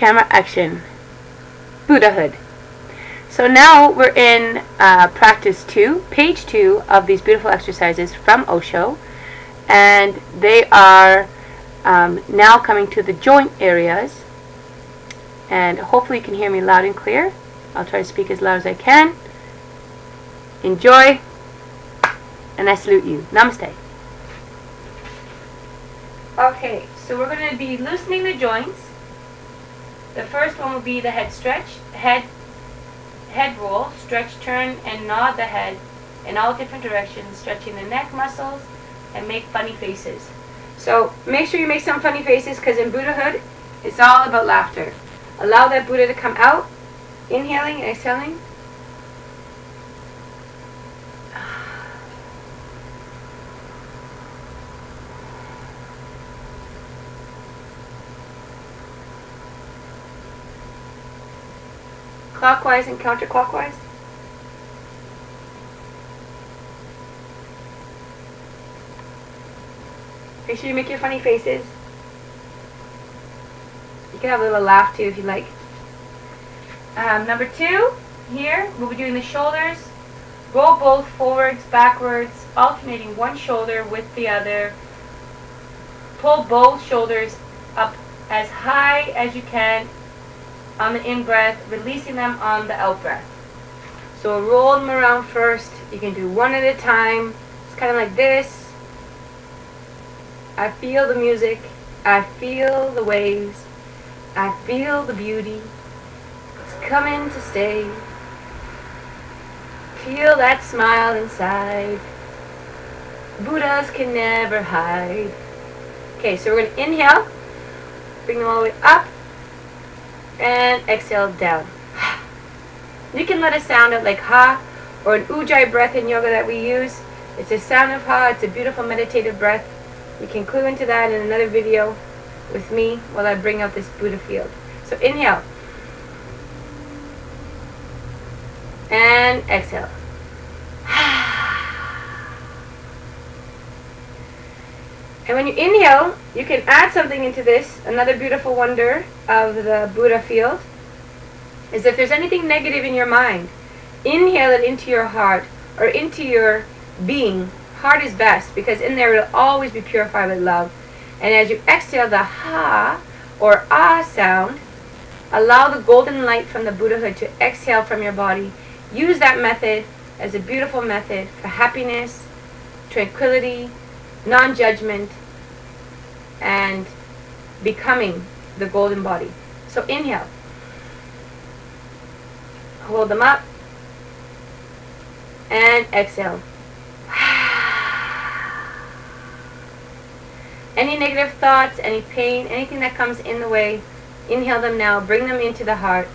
camera, action. Buddhahood. So now we're in practice 2, page 2 of these beautiful exercises from Osho, and they are now coming to the joint areas, and hopefully you can hear me loud and clear. I'll try to speak as loud as I can. Enjoy, and I salute you. Namaste. Okay, so we're going to be loosening the joints. The first one will be the head stretch, head roll, stretch, turn, and nod the head in all different directions, stretching the neck muscles, and make funny faces. So make sure you make some funny faces, because in Buddhahood, it's all about laughter. Allow that Buddha to come out, inhaling and exhaling. Clockwise and counterclockwise. Make sure you make your funny faces. You can have a little laugh too if you like. Number 2, here we'll be doing the shoulders. Roll both forwards, backwards, alternating one shoulder with the other. Pull both shoulders up as high as you can on the in-breath, releasing them on the out-breath. So roll them around first. You can do one at a time. It's kind of like this. I feel the music. I feel the waves. I feel the beauty. It's coming to stay. Feel that smile inside. Buddhas can never hide. Okay, so we're going to inhale. Bring them all the way up. And exhale down. You can let a sound out like ha, or an ujjayi breath in yoga that we use. It's a sound of ha. It's a beautiful meditative breath. You can clue into that in another video with me while I bring out this Buddha field. So inhale. And exhale. And when you inhale, you can add something into this. Another beautiful wonder of the Buddha field is if there's anything negative in your mind, inhale it into your heart or into your being. Heart is best, because in there it'll always be purified with love. And as you exhale the ha or ah sound, allow the golden light from the Buddhahood to exhale from your body. Use that method as a beautiful method for happiness, tranquility, non-judgment, and becoming the golden body. So inhale. Hold them up. And exhale. Any negative thoughts, any pain, anything that comes in the way, inhale them now. Bring them into the heart.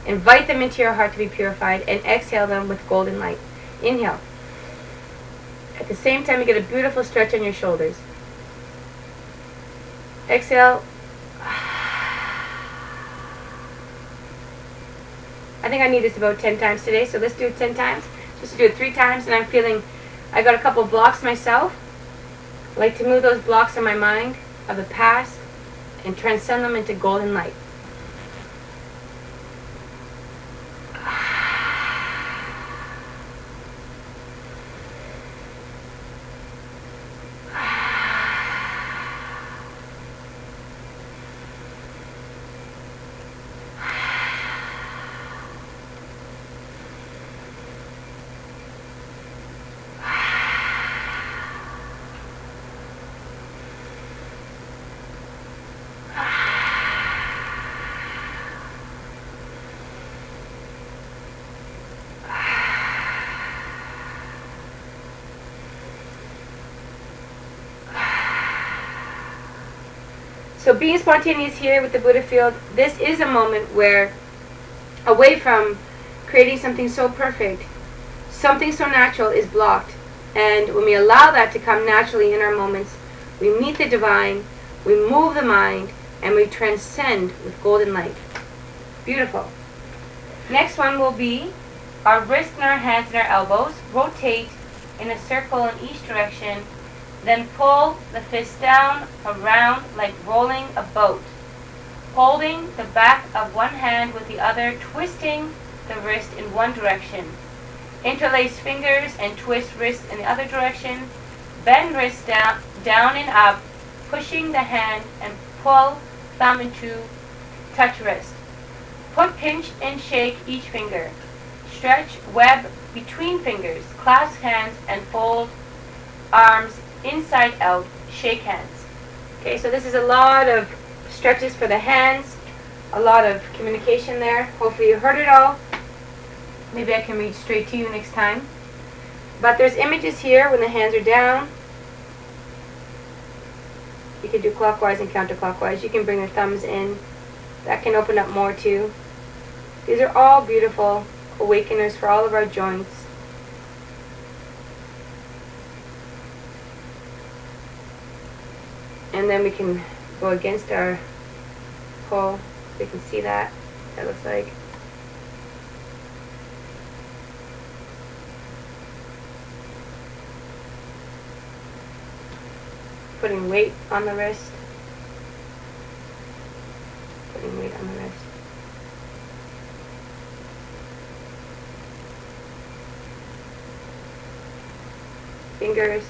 Invite them into your heart to be purified, and exhale them with golden light. Inhale. At the same time, you get a beautiful stretch on your shoulders. Exhale. I think I need this about 10 times today, so let's do it 10 times. Just to do it 3 times, and I'm feeling I got a couple blocks myself. I like to move those blocks in my mind of the past and transcend them into golden light. So being spontaneous here with the Buddha field, this is a moment where, away from creating something so perfect, something so natural is blocked. And when we allow that to come naturally in our moments, we meet the divine, we move the mind, and we transcend with golden light. Beautiful. Next one will be our wrists and our hands and our elbows. Rotate in a circle in each direction. Then pull the fist down, around, like rolling a boat. holding the back of one hand with the other, twisting the wrist in one direction. Interlace fingers and twist wrist in the other direction. Bend wrist down and up, pushing the hand, and pull thumb into touch wrist. Put, pinch, and shake each finger. Stretch, web between fingers. Clasp hands and fold arms inside out. Shake hands. Okay, so this is a lot of stretches for the hands, a lot of communication there. Hopefully you heard it all. Maybe I can read straight to you next time. But there's images here when the hands are down. You can do clockwise and counterclockwise. You can bring the thumbs in. That can open up more too. These are all beautiful awakeners for all of our joints. And then we can go against our pull. You can see that. That looks like. Putting weight on the wrist. Putting weight on the wrist. Fingers.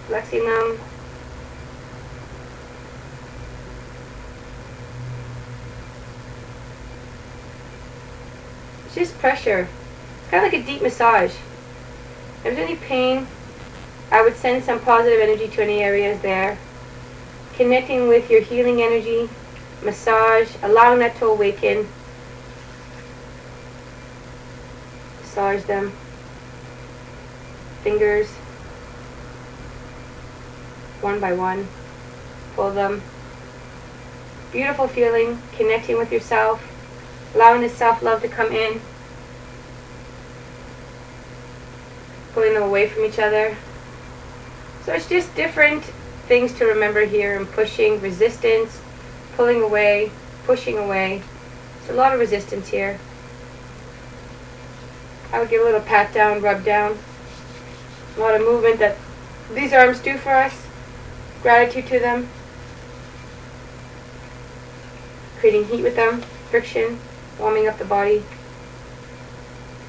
Flexing them. It's just pressure. Kind of like a deep massage. If there's any pain, I would send some positive energy to any areas there. Connecting with your healing energy. Massage, allowing that to awaken. Massage them. Fingers. One by one. Pull them. Beautiful feeling. Connecting with yourself. Allowing the self-love to come in. Pulling them away from each other. So it's just different things to remember here. And pushing, resistance, pulling away, pushing away. There's a lot of resistance here. I would give a little pat down, rub down. A lot of movement that these arms do for us. Gratitude to them. Creating heat with them. Friction. Warming up the body.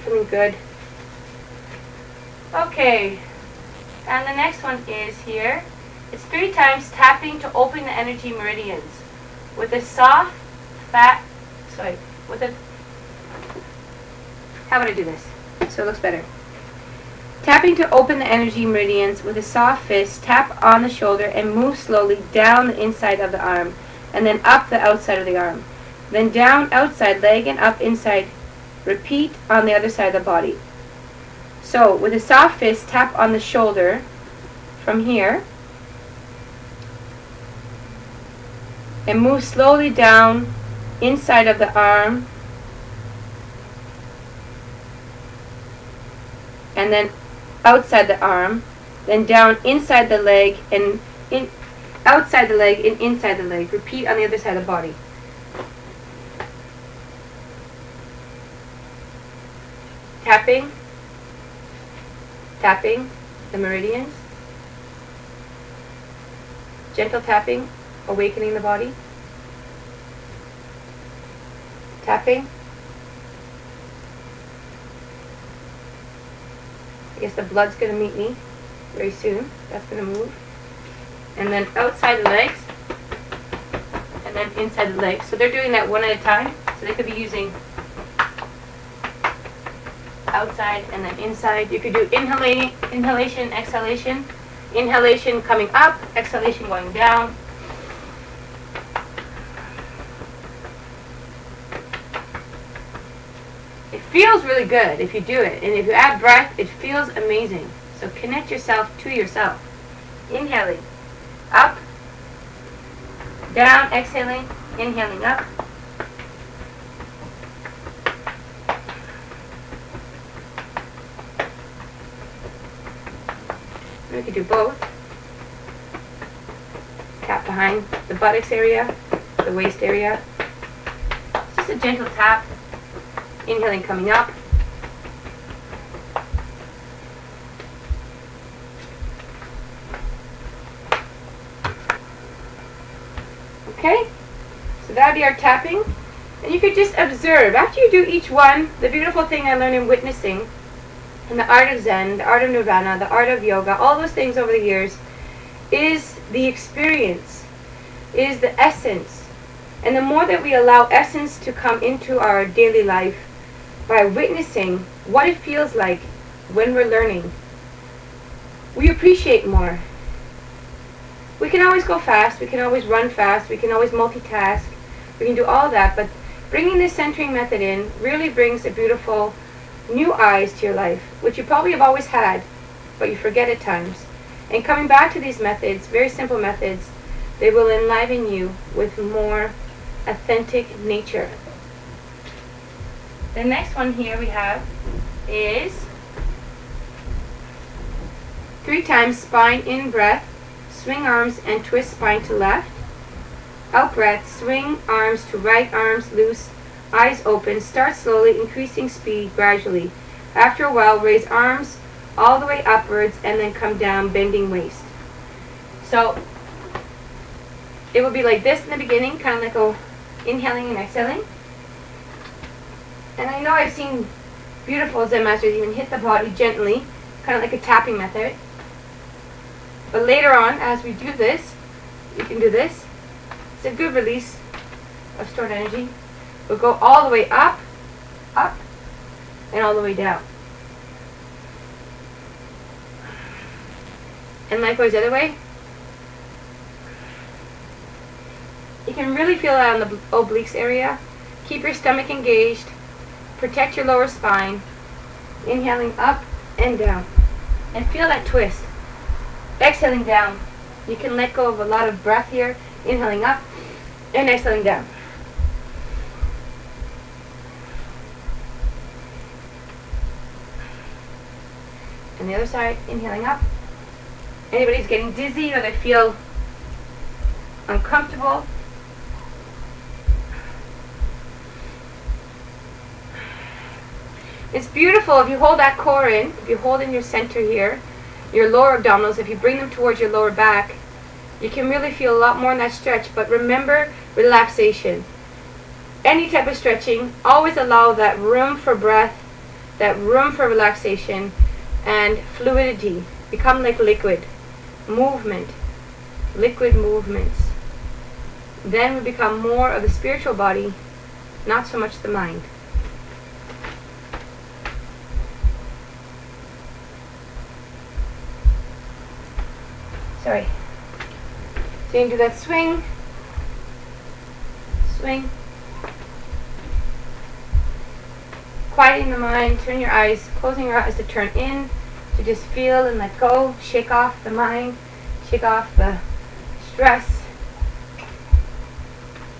Feeling good. Okay. And the next one is here. It's 3 times tapping to open the energy meridians. With a soft, how would I do this so it looks better? Tapping to open the energy meridians with a soft fist, tap on the shoulder and move slowly down the inside of the arm and then up the outside of the arm. Then down outside leg and up inside. Repeat on the other side of the body. So with a soft fist, tap on the shoulder from here and move slowly down inside of the arm and then outside the arm, then down inside the leg and outside the leg and inside the leg. Repeat on the other side of the body. Tapping, tapping the meridians. Gentle tapping, awakening the body. Tapping. I guess the blood's going to meet me very soon. That's going to move. And then outside the legs. And then inside the legs. So they're doing that one at a time. So they could be using outside and then inside. You could do inhalation, exhalation. Inhalation coming up, exhalation going down. It feels really good if you do it. And if you add breath, it feels amazing. So connect yourself to yourself. Inhaling. Up. Down. Exhaling. Inhaling up. We could do both. Tap behind the buttocks area, the waist area. Just a gentle tap. Inhaling coming up. that would be our tapping. And you could just observe. After you do each one, the beautiful thing I learned in witnessing, in the art of Zen, the art of Nirvana, the art of yoga, all those things over the years, is the experience, is the essence. And the more that we allow essence to come into our daily life by witnessing what it feels like when we're learning, we appreciate more. We can always go fast, we can always run fast, we can always multitask, we can do all that, but bringing this centering method in really brings a beautiful new eyes to your life, which you probably have always had, but you forget at times. And coming back to these methods, very simple methods, they will enliven you with more authentic nature. The next one here we have is 3 times spine in breath, swing arms and twist spine to left. Out breath, swing arms to right, arms loose, eyes open. Start slowly, increasing speed gradually. After a while, raise arms all the way upwards and then come down, bending waist. So it will be like this in the beginning, kind of like inhaling and exhaling. And I know I've seen beautiful Zen masters even hit the body gently, kind of like a tapping method. But later on, as we do this, you can do this. It's a good release of stored energy. We'll go all the way up, up, and all the way down. And likewise the other way. You can really feel that on the obliques area. Keep your stomach engaged. Protect your lower spine. Inhaling up and down. And feel that twist. Exhaling down. You can let go of a lot of breath here. Inhaling up and exhaling down. And the other side, inhaling up. Anybody's getting dizzy or they feel uncomfortable, it's beautiful if you hold that core in, if you hold in your center here, your lower abdominals, if you bring them towards your lower back, you can really feel a lot more in that stretch. But remember, relaxation. Any type of stretching, always allow that room for breath, that room for relaxation, and fluidity. Become like liquid. Movement. Liquid movements. Then we become more of the spiritual body, not so much the mind. Sorry. So you can do that swing, swing, quieting the mind, turn your eyes, closing your eyes to turn in, to just feel and let go, shake off the mind, shake off the stress.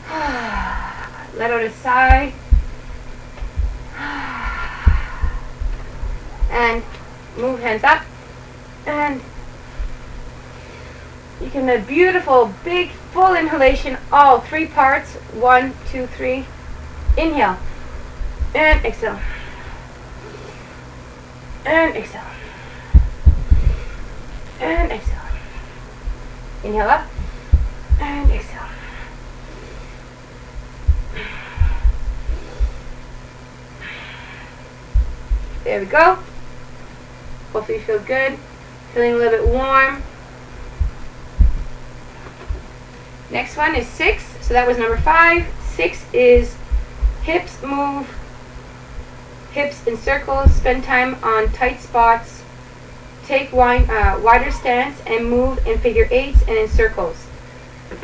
Let out a sigh. And move hands up. And you can have beautiful, big, full inhalation, all 3 parts. 1, 2, 3. Inhale. And exhale. And exhale. And exhale. Inhale up. And exhale. There we go. Hopefully you feel good. Feeling a little bit warm. Next one is 6. So that was number 5. 6 is hips move. Hips in circles. Spend time on tight spots. Take wider stance and move in figure 8s and in circles.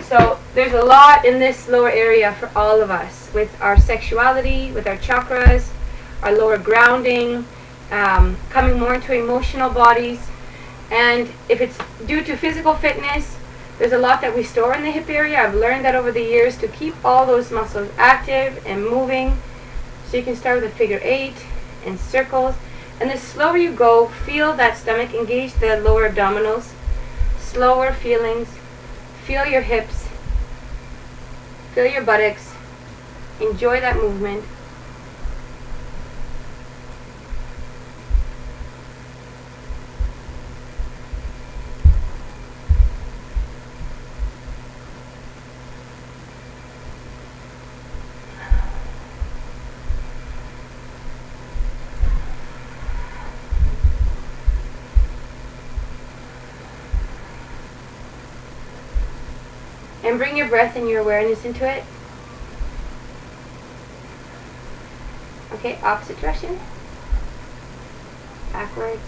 So there's a lot in this lower area for all of us, with our sexuality, with our chakras, our lower grounding, coming more into emotional bodies. And if it's due to physical fitness, there's a lot that we store in the hip area. I've learned that over the years to keep all those muscles active and moving. So you can start with a figure 8 and circles. And the slower you go, feel that stomach engage the lower abdominals. Slower feelings. Feel your hips. Feel your buttocks. Enjoy that movement. And bring your breath and your awareness into it. Okay, opposite direction. Backwards.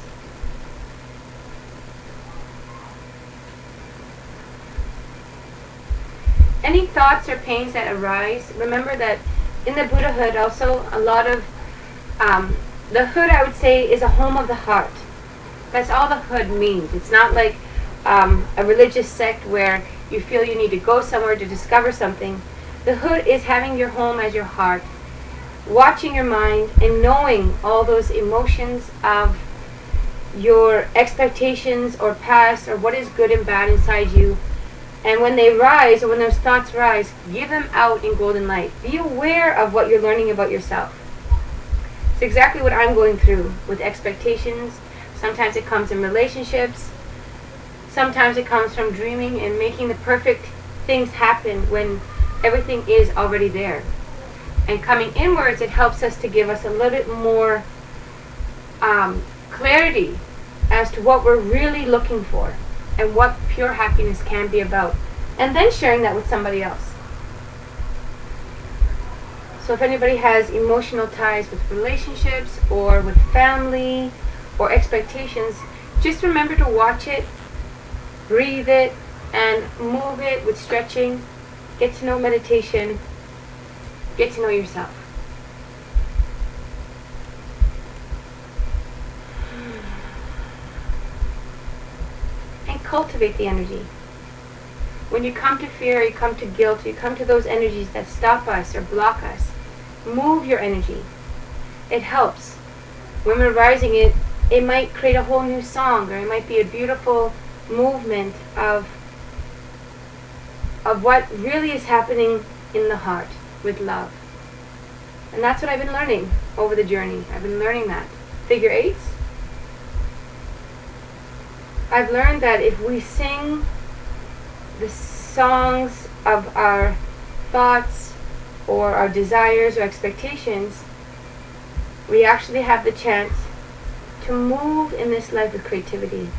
Any thoughts or pains that arise, remember that in the Buddhahood also a lot of, the hood I would say is a home of the heart. That's all the hood means. It's not like a religious sect where you feel you need to go somewhere to discover something. The hood is having your home as your heart, watching your mind and knowing all those emotions of your expectations or past or what is good and bad inside you. And when they rise, or when those thoughts rise, give them out in golden light. Be aware of what you're learning about yourself. It's exactly what I'm going through with expectations. Sometimes it comes in relationships. Sometimes it comes from dreaming and making the perfect things happen when everything is already there. And coming inwards, it helps us to give us a little bit more clarity as to what we're really looking for and what pure happiness can be about. And then sharing that with somebody else. So if anybody has emotional ties with relationships or with family or expectations, just remember to watch it, breathe it, and move it with stretching. Get to know meditation. Get to know yourself. And cultivate the energy. When you come to fear, you come to guilt, you come to those energies that stop us or block us, move your energy. It helps. When we're rising it might create a whole new song, or it might be a beautiful movement of what really is happening in the heart with love. And that's what I've been learning over the journey. I've been learning that. Figure eights. I've learned that if we sing the songs of our thoughts or our desires or expectations, we actually have the chance to move in this life with creativity.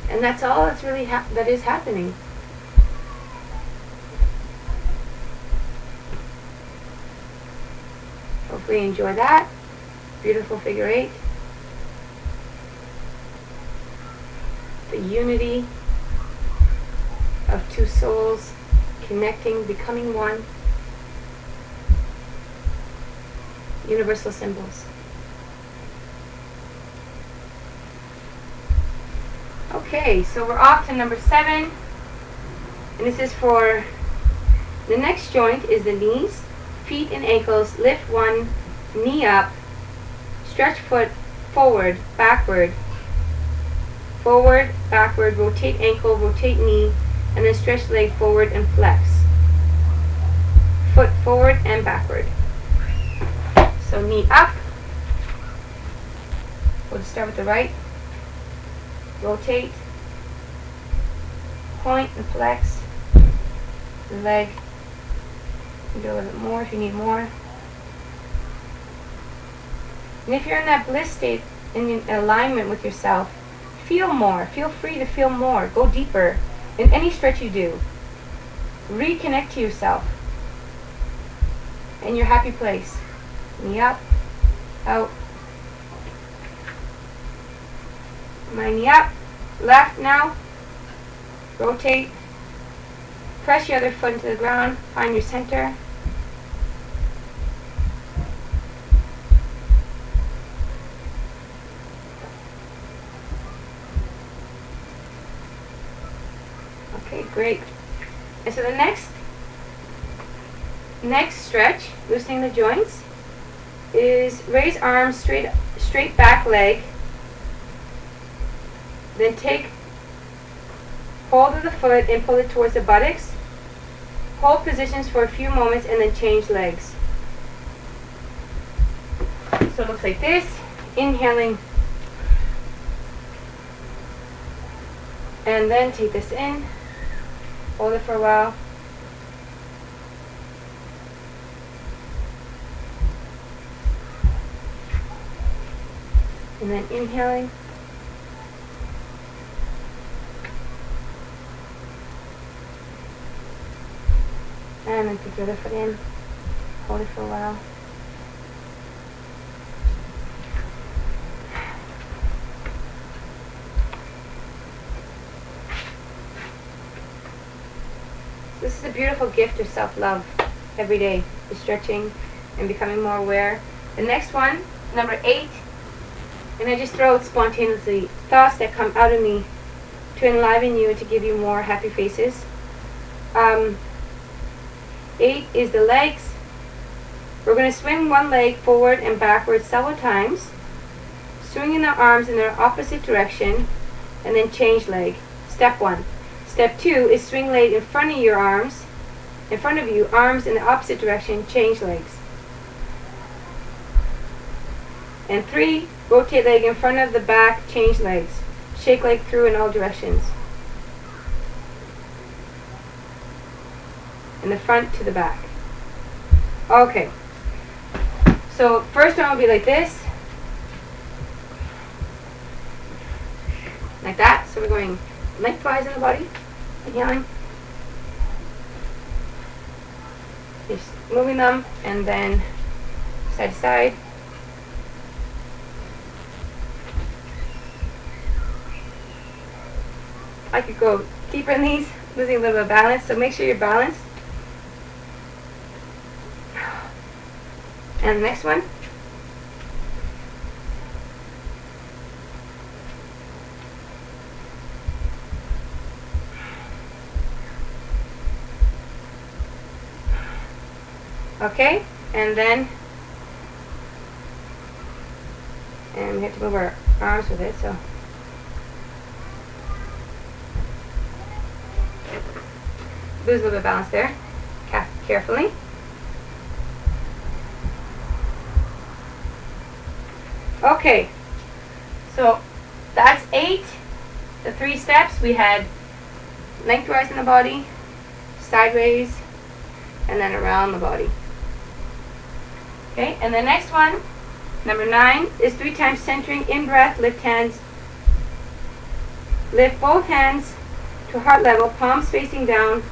And that's all that's really that is happening. Hopefully you enjoy that. Beautiful figure eight. The unity of two souls connecting, becoming one. Universal symbols. Okay, so we're off to number 7. And this is for the next joint is the knees, feet and ankles. Lift one knee up, stretch foot forward, backward, rotate ankle, rotate knee, and then stretch leg forward and flex. Foot forward and backward. So knee up. We'll start with the right. Rotate. Point and flex. The leg. You can do a little bit more if you need more. And if you're in that bliss state, in alignment with yourself, feel more. Feel free to feel more. Go deeper in any stretch you do. Reconnect to yourself in your happy place. Knee up, out. My knee up, left now. Rotate. Press your other foot into the ground. Find your center. Okay, great. And so the next stretch, loosening the joints, is raise arms, straight back leg. Then take hold of the foot and pull it towards the buttocks. Hold positions for a few moments and then change legs. So it looks like this. Inhaling. And then take this in. Hold it for a while. And then inhaling. And then take your other foot in. Hold it for a while. This is a beautiful gift of self-love every day, the stretching and becoming more aware. The next one, number 8, and I just throw out spontaneously thoughts that come out of me to enliven you and to give you more happy faces. 8 is the legs. We're going to swing one leg forward and backwards several times, swinging the arms in their opposite direction, and then change leg. Step 1. Step 2 is swing leg in front of your arms, in front of you, arms in the opposite direction, change legs. And 3, rotate leg in front of the back, change legs. Shake leg through in all directions. And the front to the back. Okay. So first one will be like this. Like that. So we're going lengthwise in the body. Inhaling. Just moving them and then side to side. I could go deeper in these, losing a little bit of balance, so make sure you're balanced. And the next one. Okay, and then we have to move our arms with it, so lose a little bit of balance there. Carefully. Okay, so that's 8. The 3 steps we had: lengthwise in the body, sideways, and then around the body. Okay, and the next one, number 9, is 3 times centering. In breath, lift hands. Lift both hands to heart level, palms facing down.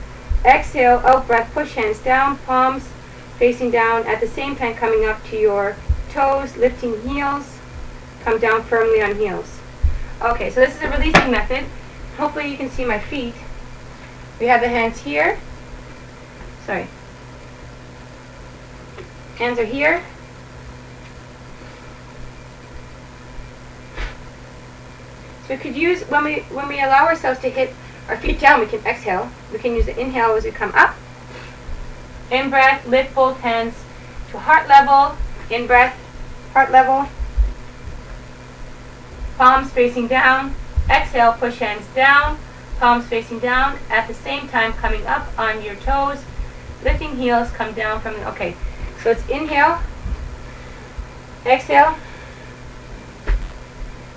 Exhale, out breath, push hands down, palms facing down, at the same time coming up to your toes, lifting heels, come down firmly on heels. Okay, so this is a releasing method. Hopefully you can see my feet. We have the hands here. Sorry. Hands are here. So we could use, when we allow ourselves to hit our feet down, we can exhale. We can use the inhale as we come up. In breath, lift both hands to heart level. In breath, heart level. Palms facing down. Exhale, push hands down. Palms facing down. At the same time, coming up on your toes. Lifting heels, come down from the, okay. So it's inhale. Exhale.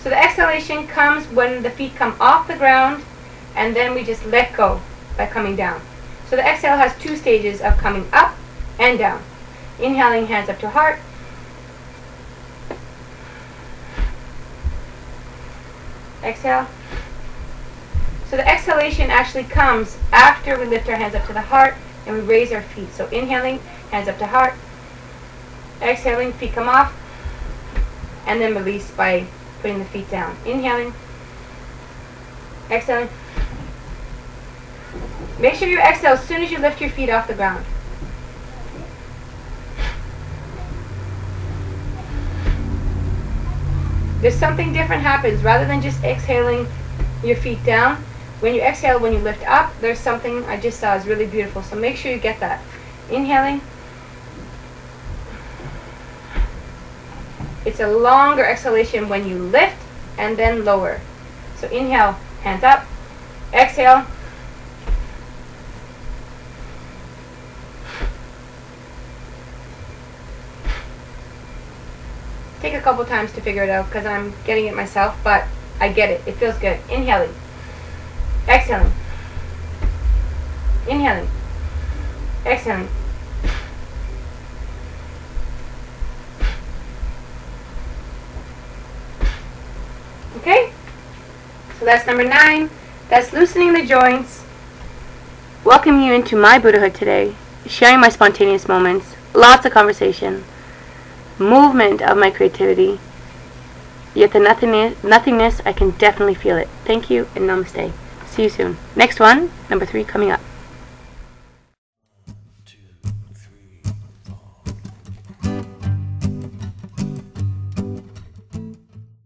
So the exhalation comes when the feet come off the ground, and then we just let go by coming down. So the exhale has 2 stages of coming up and down. Inhaling, hands up to heart. Exhale. So the exhalation actually comes after we lift our hands up to the heart and we raise our feet. So inhaling, hands up to heart. Exhaling, feet come off. And then release by putting the feet down. Inhaling. Exhaling. Make sure you exhale as soon as you lift your feet off the ground. There's something different happens. Rather than just exhaling your feet down, when you exhale, when you lift up, there's something I just saw is really beautiful. So make sure you get that. Inhaling. It's a longer exhalation when you lift and then lower. So inhale, hands up. Exhale. Take a couple times to figure it out because I'm getting it myself, but I get it. It feels good. Inhaling. Exhaling. Inhaling. Exhaling. Okay? So that's number 9. That's loosening the joints. Welcome you into my Buddhahood today. sharing my spontaneous moments, lots of conversation, movement of my creativity, yet the nothingness, I can definitely feel it. Thank you and namaste. See you soon. Next one, number 3, coming up.